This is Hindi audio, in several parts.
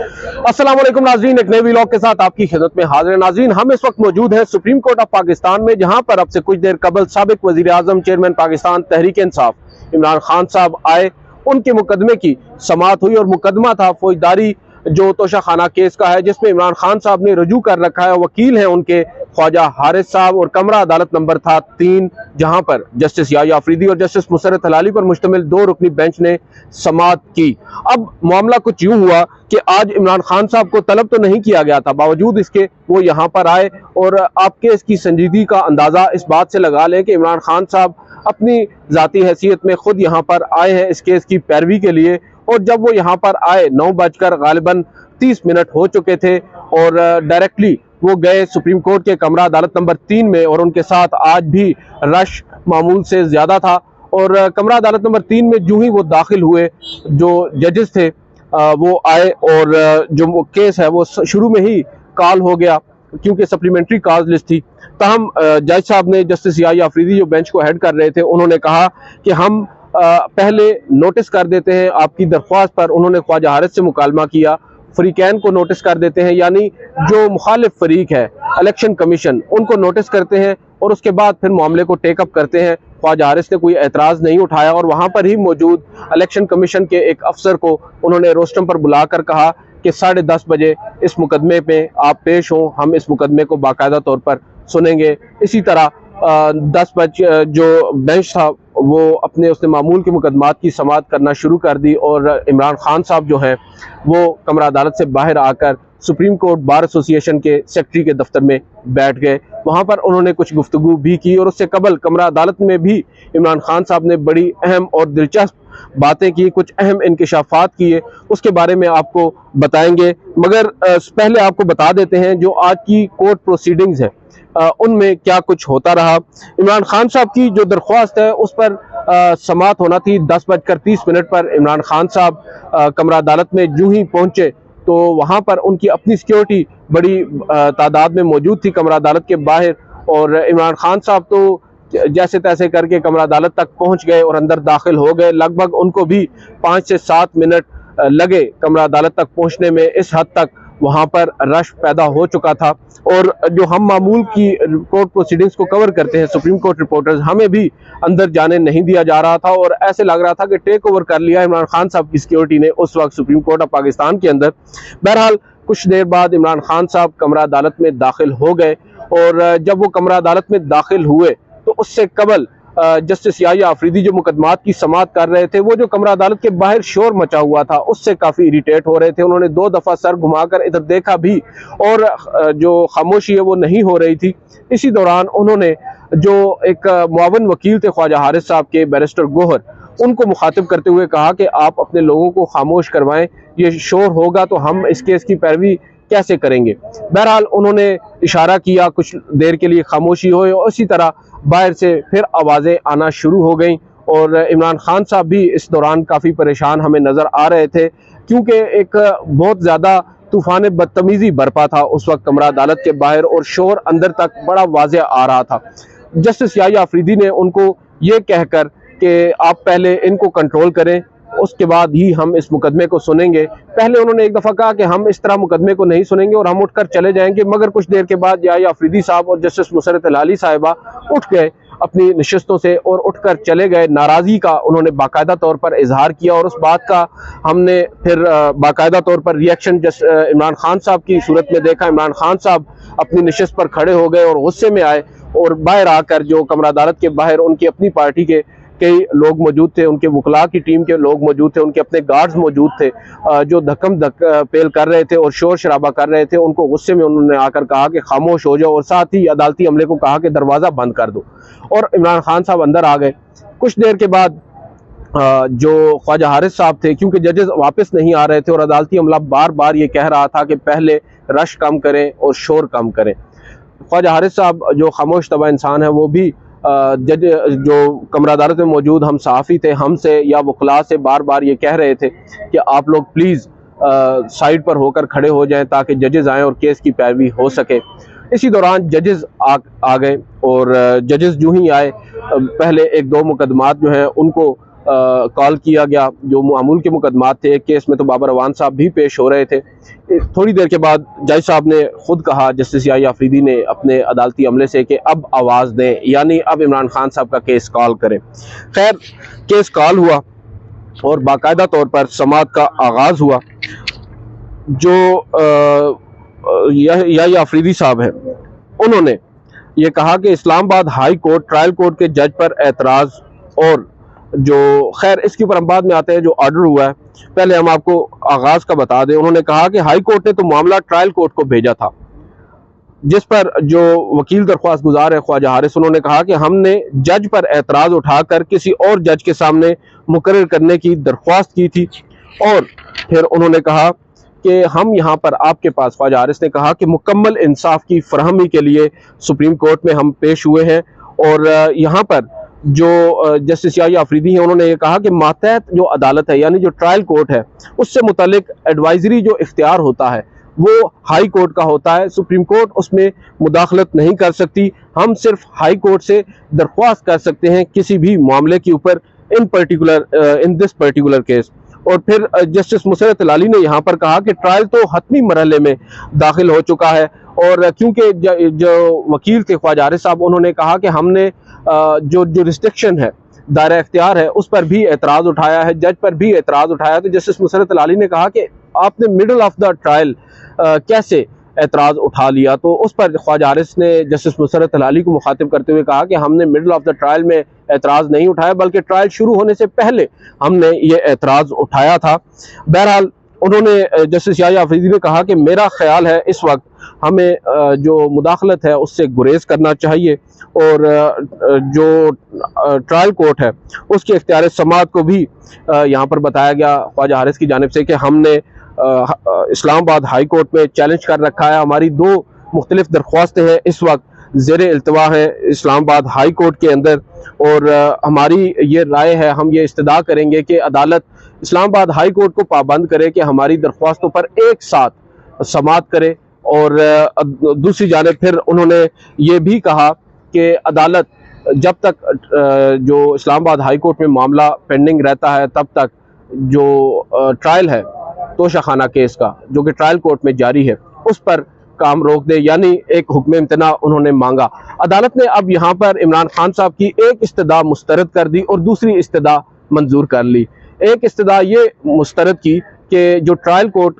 अस्सलाम वालेकुम नाज़रीन, एक नए व्लॉग के साथ आपकी खिदमत में हाजिर है। नाज़रीन, हम इस वक्त मौजूद हैं सुप्रीम कोर्ट ऑफ पाकिस्तान में, जहां पर अब से कुछ देर कबल साबिक वज़ीर आज़म चेयरमैन पाकिस्तान तहरीक इंसाफ इमरान खान साहब आए। उनके मुकदमे की समाअत हुई और मुकदमा था फौजदारी जो तोशा खाना केस का है, जिसमें इमरान खान साहब ने रजू कर रखा है। वकील हैं उनके ख्वाजा हारिस साहब और कमरा अदालत नंबर था 3, जहां पर जस्टिस याह्या अफरीदी और जस्टिस मुसर्रत हलाली पर मुश्तमिल 2 रुकनी बेंच ने समाअत की। अब मामला कुछ यूं हुआ कि आज इमरान खान साहब को तलब तो नहीं किया गया था, बावजूद इसके वो यहाँ पर आए और आप केस की संजीदगी का अंदाजा इस बात से लगा लें कि इमरान खान साहब अपनी जाती हैसियत में खुद यहाँ पर आए हैं इस केस की पैरवी के लिए। और जब वो यहाँ पर आए 9 बजकर गालिबन 30 मिनट हो चुके थे और डायरेक्टली वो गए सुप्रीम कोर्ट के कमरा अदालत नंबर 3 में, और उनके साथ आज भी रश मामूल से ज़्यादा था। और कमरा अदालत नंबर 3 में जो ही वो दाखिल हुए, जो जजेस थे वो आए और जो केस है वो शुरू में ही कॉल हो गया क्योंकि सप्लीमेंट्री कॉज लिस्ट थी। तहम जज साहब ने, जस्टिस याह्या अफरीदी जो बेंच को हेड कर रहे थे, उन्होंने कहा कि हम पहले नोटिस कर देते हैं आपकी दरख्वास्त पर। उन्होंने ख्वाजा हारिस से मुकालमा किया, फरीकैन को नोटिस कर देते हैं, यानी जो मुखालिफ फरीक है इलेक्शन कमीशन, उनको नोटिस करते हैं और उसके बाद फिर मामले को टेकअप करते हैं। ख्वाजा हारिस ने कोई एतराज़ नहीं उठाया और वहाँ पर ही मौजूद इलेक्शन कमीशन के एक अफसर को उन्होंने रोस्टम पर बुलाकर कहा कि 10:30 बजे इस मुकदमे पे आप पेश हों, हम इस मुकदमे को बाकायदा तौर पर सुनेंगे। इसी तरह 10 बजे जो बेंच था वो उसने मामूल के मुकदमात की समाअत करना शुरू कर दी और इमरान खान साहब जो हैं वो कमरा अदालत से बाहर आकर सुप्रीम कोर्ट बार एसोसिएशन के सेक्रेटरी के दफ्तर में बैठ गए। वहाँ पर उन्होंने कुछ गुफ्तगू भी की और उससे कबल कमरा अदालत में भी इमरान खान साहब ने बड़ी अहम और दिलचस्प बातें की, कुछ अहम इंकशाफात किए, उसके बारे में आपको बताएंगे। मगर पहले आपको बता देते हैं जो आज की कोर्ट प्रोसीडिंग्स है उनमें क्या कुछ होता रहा। इमरान खान साहब की जो दरख्वास्त है उस पर समाअत होना थी 10:30 पर। इमरान खान साहब कमरा अदालत में जो ही पहुंचे तो वहां पर उनकी अपनी सिक्योरिटी बड़ी तादाद में मौजूद थी कमरा अदालत के बाहर, और इमरान खान साहब तो जैसे तैसे करके कमरा अदालत तक पहुंच गए और अंदर दाखिल हो गए। लगभग उनको भी 5 से 7 मिनट लगे कमरा अदालत तक पहुंचने में। इस हद तक वहां पर रश पैदा हो चुका था। और जो हम मामूल की कोर्ट प्रोसीडिंग्स को कवर करते हैं सुप्रीम कोर्ट रिपोर्टर्स, हमें भी अंदर जाने नहीं दिया जा रहा था और ऐसे लग रहा था कि टेक ओवर कर लिया इमरान खान साहब की सिक्योरिटी ने उस वक्त सुप्रीम कोर्ट ऑफ पाकिस्तान के अंदर। बहरहाल कुछ देर बाद इमरान खान साहब कमरा अदालत में दाखिल हो गए और जब वो कमरा अदालत में दाखिल हुए तो उससे कबल जस्टिस याह्या अफरीदी जो मुकदमात की समाअत कर रहे थे, वो जो कमरा अदालत के बाहर शोर मचा हुआ था उससे काफ़ी इरिटेट हो रहे थे। उन्होंने 2 दफ़ा सर घुमाकर इधर देखा भी और जो खामोशी है वो नहीं हो रही थी। इसी दौरान उन्होंने जो एक मुआवन वकील थे ख्वाजा हारिस साहब के, बैरिस्टर गोहर, उनको मुखातिब करते हुए कहा कि आप अपने लोगों को खामोश करवाएं, ये शोर होगा तो हम इस केस की पैरवी कैसे करेंगे। बहरहाल उन्होंने इशारा किया, कुछ देर के लिए खामोशी हुई और इसी तरह बाहर से फिर आवाज़ें आना शुरू हो गईं और इमरान खान साहब भी इस दौरान काफ़ी परेशान हमें नज़र आ रहे थे क्योंकि एक बहुत ज़्यादा तूफ़ान बदतमीज़ी बरपा था उस वक्त कमरा अदालत के बाहर और शोर अंदर तक बड़ा वाज़े आ रहा था। जस्टिस याह्या अफरीदी ने उनको ये कहकर कि आप पहले इनको कंट्रोल करें, उसके बाद ही हम इस मुकदमे को सुनेंगे। पहले उन्होंने एक दफ़ा कहा कि हम इस तरह मुकदमे को नहीं सुनेंगे और हम उठकर चले जाएंगे, मगर कुछ देर के बाद याह्या अफरीदी साहब और जस्टिस मुसर्रत हलाली साहिबा उठ गए अपनी नशिस्तों से और उठकर चले गए। नाराज़गी का उन्होंने बाकायदा तौर पर इजहार किया और उस बात का हमने फिर बाकायदा तौर पर रिएक्शन इमरान खान साहब की सूरत में देखा। इमरान खान साहब अपनी नशिस्त पर खड़े हो गए और गुस्से में आए और बाहर आकर जो कमरा अदालत के बाहर उनकी अपनी पार्टी के कई लोग मौजूद थे, उनके वकला की टीम के लोग मौजूद थे, उनके अपने गार्ड्स मौजूद थे जो धक्कम पेल कर रहे थे और शोर शराबा कर रहे थे। उनको गुस्से में उन्होंने आकर कहा कि खामोश हो जाओ और साथ ही अदालती अमले को कहा कि दरवाज़ा बंद कर दो और इमरान खान साहब अंदर आ गए। कुछ देर के बाद जो ख्वाजा हारिस साहब थे, क्योंकि जजेस वापस नहीं आ रहे थे और अदालती अमला बार बार ये कह रहा था कि पहले रश कम करें और शोर कम करें, ख्वाजा हारिस साहब जो खामोश तबा इंसान है वो भी जज जो कमरा अदालत में मौजूद हम सहाफ़ी थे, हमसे या वकला से बार बार ये कह रहे थे कि आप लोग प्लीज़ साइड पर होकर खड़े हो जाएं ताकि जजेस आएँ और केस की पैरवी हो सके। इसी दौरान जजेस आ गए और जजेस जो ही आए पहले 1-2 मुकदमात जो हैं उनको कॉल किया गया। जो मामूल के मुकदमात थे, एक केस में तो बाबर अवान साहब भी पेश हो रहे थे। थोड़ी देर के बाद जज साहब ने खुद कहा, जस्टिस याहिया अफरीदी ने अपने अदालती अमले से, कि अब आवाज़ दें, यानी अब इमरान खान साहब का केस कॉल करें। खैर, केस कॉल हुआ और बाकायदा तौर पर समाअत का आगाज़ हुआ। जो याहिया अफरीदी साहब हैं, उन्होंने ये कहा कि Islamabad high court trial court के जज पर एतराज़, और जो खैर इसके ऊपर हम बाद में आते हैं, जो ऑर्डर हुआ है, पहले हम आपको आगाज़ का बता दें। उन्होंने कहा कि हाई कोर्ट ने तो मामला ट्रायल कोर्ट को भेजा था, जिस पर जो वकील दरख्वास्त गुजार है ख्वाजा हारिस, उन्होंने कहा कि हमने जज पर एतराज़ उठाकर किसी और जज के सामने मुकर्रर करने की दरख्वास्त की थी। और फिर उन्होंने कहा कि हम यहाँ पर आपके पास, ख्वाजा हारिस ने कहा कि मुकम्मल इंसाफ की फरहमी के लिए सुप्रीम कोर्ट में हम पेश हुए हैं। और यहाँ पर जो जस्टिस याहिया अफरीदी हैं, उन्होंने ये कहा कि मातहत जो अदालत है, यानी जो ट्रायल कोर्ट है, उससे मुतालिक एडवाइजरी जो इख्तियार होता है वो हाई कोर्ट का होता है। सुप्रीम कोर्ट उसमें मुदाखलत नहीं कर सकती। हम सिर्फ हाई कोर्ट से दरख्वास्त कर सकते हैं किसी भी मामले के ऊपर, इन दिस पर्टिकुलर केस। और फिर जस्टिस मुसरत लाली ने यहाँ पर कहा कि ट्रायल तो हतमी मरहले में दाखिल हो चुका है। और क्योंकि जो वकील थे ख्वाजा हारिस साहब, उन्होंने कहा कि हमने जो रिस्ट्रिक्शन है, दायरा इख्तियार है, उस पर भी एतराज़ उठाया है, जज पर भी एतराज़ उठाया है। तो जस्टिस मुसरत लाली ने कहा कि आपने मिडल ऑफ द ट्रायल कैसे एतराज़ उठा लिया। तो उस पर ख्वाजा हारिस ने जस्टिस मुसरत लाली को मुखातिब करते हुए कहा कि हमने मिडल ऑफ द ट्रायल में एतराज़ नहीं उठाया, बल्कि ट्रायल शुरू होने से पहले हमने ये एतराज़ उठाया था। बहरहाल, उन्होंने जस्टिस याहिया अफरीदी ने कहा कि मेरा ख्याल है इस वक्त हमें जो मुदाखलत है उससे गुरेज करना चाहिए, और जो ट्रायल कोर्ट है उसके इख्तियार समाअत को भी यहाँ पर बताया गया ख्वाजा हारिस की जानिब से कि हमने इस्लामाबाद हाई कोर्ट में चैलेंज कर रखा है। हमारी 2 मुख्तलिफ दरख्वास्तें हैं, इस वक्त ज़ेर इल्तवा है इस्लामाबाद हाई कोर्ट के अंदर। और हमारी ये राय है, हम ये इस्तदा करेंगे कि अदालत इस्लामाबाद हाई कोर्ट को पाबंद करे कि हमारी दरख्वास्तों पर एक साथ समाअत करे। और दूसरी जानिब फिर उन्होंने ये भी कहा कि अदालत जब तक जो इस्लामाबाद हाई कोर्ट में मामला पेंडिंग रहता है, तब तक जो ट्रायल है तोशाखाना केस का, जो कि ट्रायल कोर्ट में जारी है, उस पर काम रोक दे, यानी एक हुक्म इम्तना उन्होंने मांगा। अदालत ने अब यहाँ पर इमरान खान साहब की एक इस्तदा मुस्तरद कर दी और दूसरी इस्तदा मंजूर कर ली। एक इस्तदा ये मुस्तरद की कि जो ट्रायल कोर्ट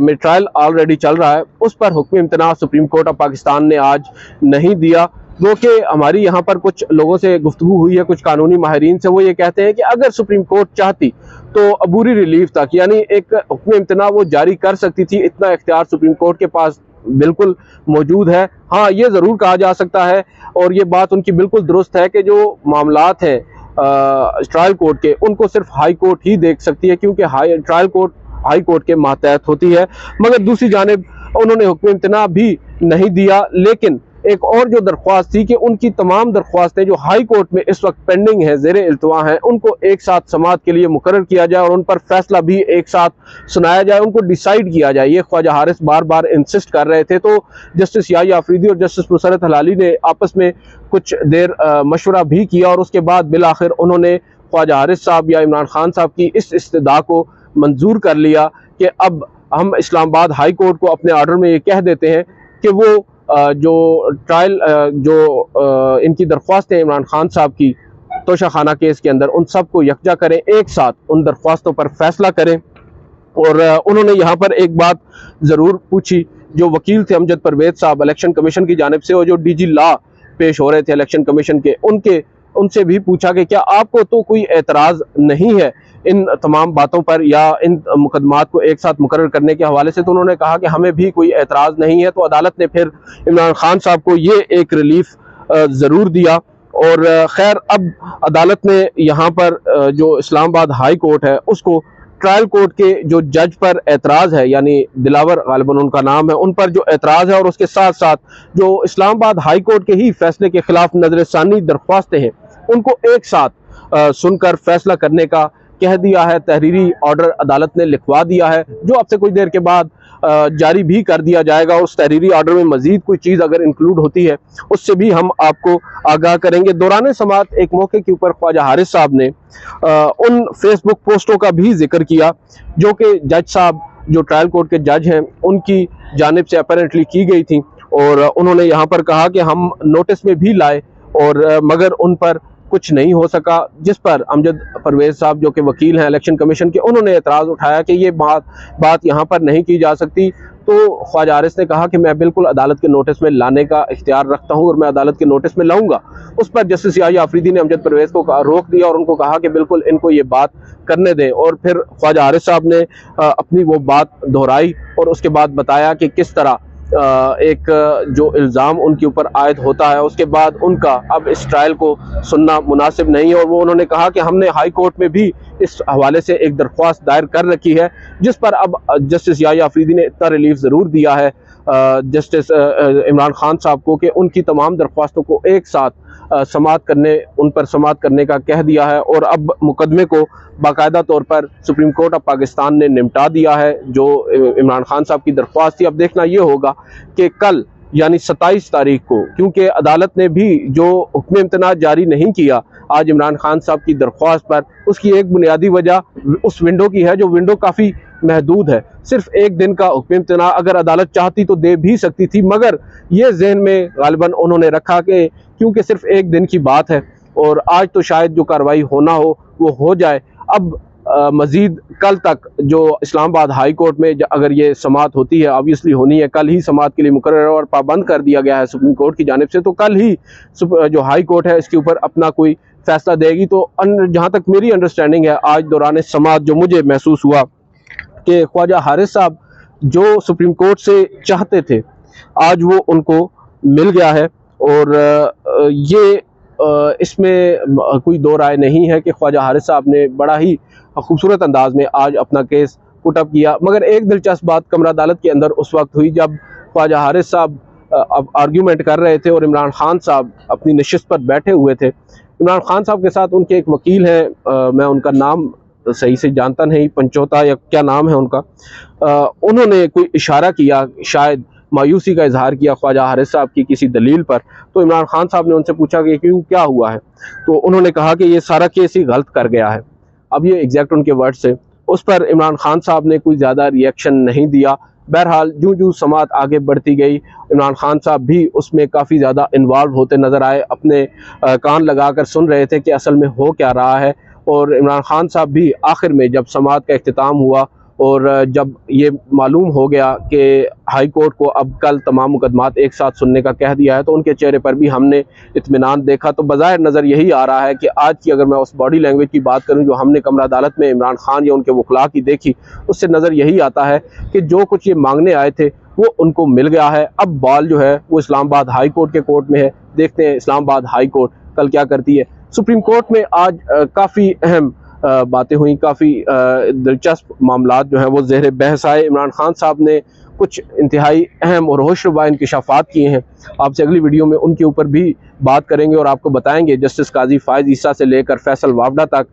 में ट्रायल ऑलरेडी चल रहा है, उस पर हुक्म इम्तना सुप्रीम कोर्ट ऑफ पाकिस्तान ने आज नहीं दिया। जो कि हमारी यहाँ पर कुछ लोगों से गुफ्तगू हुई है, कुछ कानूनी माहिरीन से, वो ये कहते हैं कि अगर सुप्रीम कोर्ट चाहती तो अबूरी रिलीफ तक, यानी एक हुक्म इम्तना वो जारी कर सकती थी। इतना इख्तियार सुप्रीम कोर्ट के पास बिल्कुल मौजूद है। हाँ, ये ज़रूर कहा जा सकता है, और ये बात उनकी बिल्कुल दुरुस्त है, कि जो मामलात हैं ट्रायल कोर्ट के, उनको सिर्फ हाई कोर्ट ही देख सकती है, क्योंकि ट्रायल कोर्ट हाई कोर्ट के मातहत होती है। मगर दूसरी जानिब उन्होंने हुक्म इम्तना भी नहीं दिया। लेकिन एक और जो दरख्वास्त थी कि उनकी तमाम दरख्वास्तें जो हाई कोर्ट में इस वक्त पेंडिंग है, ज़ेरे इल्तवा हैं, उनको एक साथ समाअत के लिए मुकर्रर किया जाए और उन पर फैसला भी एक साथ सुनाया जाए, उनको डिसाइड किया जाए। ये ख्वाजा हारिस बार बार इंसिस्ट कर रहे थे। तो जस्टिस याहिया अफरीदी और जस्टिस मुसरत लाली ने आपस में कुछ देर मशवरा भी किया, और उसके बाद बिल आखिर उन्होंने ख्वाजा हारिस साहब या इमरान खान साहब की इस इस्तदा को मंजूर कर लिया कि अब हम इस्लामाबाद हाई कोर्ट को अपने ऑर्डर में ये कह देते हैं कि वो जो ट्रायल इनकी दरख्वास्त है इमरान खान साहब की तोशाखाना केस के अंदर, उन सब को यकजा करें, एक साथ उन दरख्वास्तों पर फैसला करें। और उन्होंने यहाँ पर एक बात ज़रूर पूछी, जो वकील थे अमजद परवेज साहब इलेक्शन कमीशन की जानिब से, और जो डीजी लॉ पेश हो रहे थे इलेक्शन कमीशन के, उनसे भी पूछा कि क्या आपको तो कोई एतराज़ नहीं है इन तमाम बातों पर या इन मुकदमात को एक साथ मुकर्रर करने के हवाले से। तो उन्होंने कहा कि हमें भी कोई एतराज़ नहीं है। तो अदालत ने फिर इमरान खान साहब को ये एक रिलीफ ज़रूर दिया। और खैर, अब अदालत ने यहाँ पर जो इस्लामाबाद हाई कोर्ट है उसको ट्रायल कोर्ट के जो जज पर एतराज़ है, यानी दिलावर गालिबन उनका नाम है, उन पर जो एतराज़ है, और उसके साथ साथ जो इस्लामाबाद हाई कोर्ट के ही फैसले के खिलाफ नजरसानी दरख्वास्तें हैं, उनको एक साथ सुनकर फैसला करने का कह दिया है, तहरीरी ऑर्डर अदालत ने लिखवा दिया है, जो अब से कुछ देर के बाद जारी भी कर दिया जाएगा। उस तहरीरी ऑर्डर में मजीद कोई चीज़ अगर इंक्लूड होती है उससे भी हम आपको आगाह करेंगे। दौरान समाअत एक मौके के ऊपर ख्वाजा हारिस साहब ने उन फेसबुक पोस्टों का भी जिक्र किया जो कि जज साहब, जो ट्रायल कोर्ट के जज हैं, उनकी जानिब से अपेरेंटली की गई थी। और उन्होंने यहाँ पर कहा कि हम नोटिस में भी लाए और मगर उन पर कुछ नहीं हो सका, जिस पर अमजद परवेज साहब जो कि वकील हैं इलेक्शन कमीशन के, उन्होंने एतराज़ उठाया कि ये बात यहाँ पर नहीं की जा सकती। तो ख्वाजा हारिस ने कहा कि मैं बिल्कुल अदालत के नोटिस में लाने का इख्तियार रखता हूँ और मैं अदालत के नोटिस में लाऊंगा। उस पर जस्टिस याहिया अफरीदी ने अमजद परवेज को रोक दिया और उनको कहा कि बिल्कुल इनको ये बात करने दें। और फिर ख्वाजा हारिस साहब ने अपनी वो बात दोहराई और उसके बाद बताया कि किस तरह एक जो इल्ज़ाम उनके ऊपर आयद होता है उसके बाद उनका अब इस ट्रायल को सुनना मुनासिब नहीं है। और वो उन्होंने कहा कि हमने हाई कोर्ट में भी इस हवाले से एक दरख्वास्त दायर कर रखी है, जिस पर अब जस्टिस याहिया अफरीदी ने इतना रिलीफ ज़रूर दिया है जस्टिस इमरान खान साहब को कि उनकी तमाम दरख्वास्तों को एक साथ उन पर समाअत करने का कह दिया है। और अब मुकदमे को बाकायदा तौर पर सुप्रीम कोर्ट ऑफ पाकिस्तान ने निपटा दिया है जो इमरान खान साहब की दरख्वास्त थी। अब देखना ये होगा कि कल यानी 27 तारीख को, क्योंकि अदालत ने भी जो हुक्म इम्तनाअ जारी नहीं किया आज इमरान खान साहब की दरख्वास्त पर, उसकी एक बुनियादी वजह उस विंडो की है जो विंडो काफ़ी महदूद है। सिर्फ एक दिन का हुक्म इम्तनाअ अगर अदालत चाहती तो दे भी सकती थी, मगर ये जहन में गालिबन उन्होंने रखा कि क्योंकि सिर्फ एक दिन की बात है और आज तो शायद जो कार्रवाई होना हो वो हो जाए। अब मज़ीद कल तक जो इस्लामाबाद हाई कोर्ट में अगर ये समाअत होती है, ऑब्वियसली होनी है, कल ही समाअत के लिए मुकर्रर और पाबंद कर दिया गया है सुप्रीम कोर्ट की जानिब से, तो कल ही जो हाई कोर्ट है इसके ऊपर अपना कोई फैसला देगी। तो जहाँ तक मेरी अंडरस्टैंडिंग है, आज दौरान समाअत जो मुझे महसूस हुआ कि ख्वाजा हारिस साहब जो सुप्रीम कोर्ट से चाहते थे आज वो उनको मिल गया है। और ये इसमें कोई दो राय नहीं है कि ख्वाजा हारिस साहब ने बड़ा ही खूबसूरत अंदाज में आज अपना केस पुटअप किया। मगर एक दिलचस्प बात कमरा अदालत के अंदर उस वक्त हुई जब ख्वाजा हारिस साहब अब आर्ग्यूमेंट कर रहे थे और इमरान खान साहब अपनी नशिस्त पर बैठे हुए थे। इमरान खान साहब के साथ उनके एक वकील हैं, मैं उनका नाम सही से जानता नहीं, पंचोता या क्या नाम है उनका, उन्होंने कोई इशारा किया, शायद मायूसी का इजहार किया ख्वाजा हारिस साहब की किसी दलील पर। तो इमरान खान साहब ने उनसे पूछा कि क्यों, क्या हुआ है? तो उन्होंने कहा कि ये सारा केस ही गलत कर गया है। अब ये एग्जैक्ट उनके वर्ड से, उस पर इमरान खान साहब ने कोई ज़्यादा रिएक्शन नहीं दिया। बहरहाल जूं समाअत आगे बढ़ती गई, इमरान खान साहब भी उसमें काफ़ी ज़्यादा इन्वॉल्व होते नज़र आए, अपने कान लगाकर सुन रहे थे कि असल में हो क्या रहा है। और इमरान खान साहब भी आखिर में जब समाअत का इख्तिताम हुआ और जब ये मालूम हो गया कि हाई कोर्ट को अब कल तमाम मुकदमात एक साथ सुनने का कह दिया है, तो उनके चेहरे पर भी हमने इत्मीनान देखा। तो बज़ाहिर नज़र यही आ रहा है कि आज की अगर मैं उस बॉडी लैंग्वेज की बात करूं जो हमने कमरा अदालत में इमरान खान या उनके वकला की देखी, उससे नज़र यही आता है कि जो कुछ ये मांगने आए थे वो उनको मिल गया है। अब बॉल जो है वो इस्लामाबाद हाई कोर्ट के कोर्ट में है। देखते हैं इस्लामाबाद हाई कोर्ट कल क्या करती है। सुप्रीम कोर्ट में आज काफ़ी अहम बातें हुई, काफ़ी दिलचस्प मामलात जो हैं वो ज़ेर बहस आए। इमरान खान साहब ने कुछ इंतहाई अहम और होशरुबा इंकशाफात किए हैं, आपसे अगली वीडियो में उनके ऊपर भी बात करेंगे और आपको बताएंगे जस्टिस काजी फ़ाइज़ ईसा से लेकर फैसल वावडा तक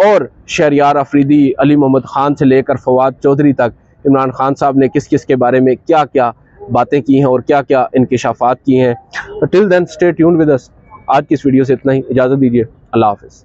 और शहरियार अफरीदी, अली मोहम्मद खान से लेकर फवाद चौधरी तक इमरान खान साहब ने किस किस के बारे में क्या क्या बातें की हैं और क्या क्या इंकशाफात किए हैं। Till then stay tuned with us. आज की इस वीडियो से इतना ही, इजाज़त दीजिए, अल्लाह हाफ़िज़।